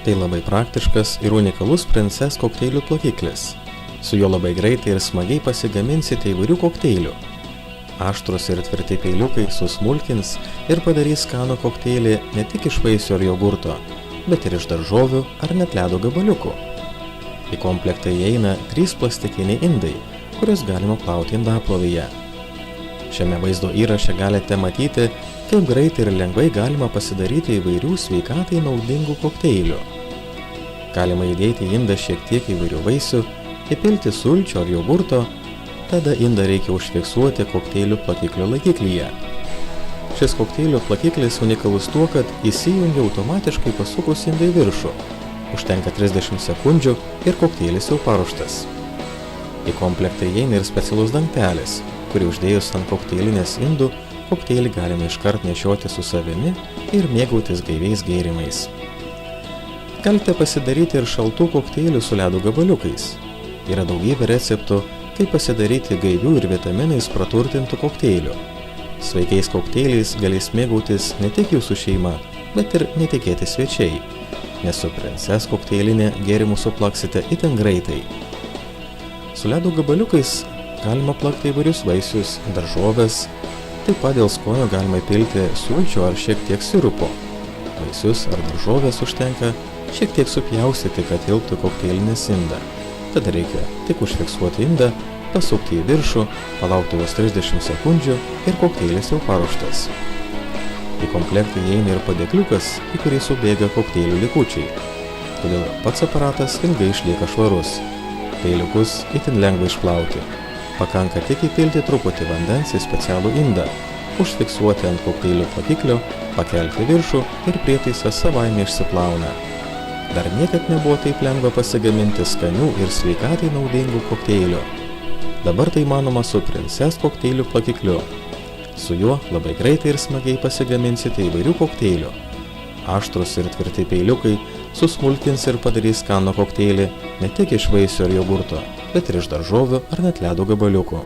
Tai labai praktiškas ir unikalus Princess kokteilių plakiklis. Su juo labai greitai ir smagiai pasigaminsite įvairių kokteilių. Aštrus ir tvirti peiliukai susmulkins ir padarys skanų kokteilį ne tik iš vaisių ar jogurto, bet ir iš daržovių ar net ledo gabaliukų. Į komplektą įeina 3 plastikiniai indai, kuriuos galima plauti indaplovėje. Šiame vaizdo įraše galite matyti, kaip greitai ir lengvai galima pasidaryti įvairių sveikatai naudingų kokteilių. Galima įdėti į indą šiek tiek įvairių vaisių, įpilti sulčių ar jogurto, tada indą reikia užfiksuoti kokteilių plakiklio laikiklyje. Šis kokteilių plakiklis unikalus tuo, kad įsijungia automatiškai pasukus indą į viršų. Užtenka 30 sekundžių ir kokteilis jau paruoštas. Į komplektą įeina ir specialus dangtelis, kurį uždėjus ant kokteilinės indų, kokteilį galime iškart nešioti su savimi ir mėgautis gaiviais gėrimais. Galite pasidaryti ir šaltų kokteilių su ledo gabaliukais. Yra daugybė receptų, kaip pasidaryti gaivių ir vitaminais praturtintų kokteilių. Sveikiais kokteiliais galės mėgautis ne tik jūsų šeima, bet ir netikėti svečiai, nes su Princess kokteilinė gėrimus suplaksite itin greitai. Su ledo gabaliukais galima plakti įvairius vaisius, daržoves, taip pat dėl skonio galima įpilti sulčių ar šiek tiek sirupo. Vaisius ar daržoves užtenka šiek tiek supjaustyti, kad tilptų kokteilinės indą. Tada reikia tik užfiksuoti indą, pasukti į viršų, palaukti vos 30 sekundžių ir kokteilis jau paruoštas. Į komplektą įeina ir padėkliukas, į kurį subėga kokteilių likučiai. Todėl pats aparatas ilgai išlieka švarus. Peiliukus itin lengva išplauti. Pakanka tik įpilti truputį vandens į specialų indą, užfiksuoti ant kokteilių plakiklio, pakelti viršų ir prietaisas savaime išsiplauna. Dar niekad nebuvo taip lengva pasigaminti skanių ir sveikatai naudingų kokteilių. Dabar tai įmanoma su Princess kokteilių plakikliu. Su juo labai greitai ir smagiai pasigaminsite įvairių kokteilių. Aštrus ir tvirti peiliukai susmulkins ir padarys skanų kokteilį ne tik iš vaisių ar jogurto, bet ir iš daržovių ar net ledo gabaliukų.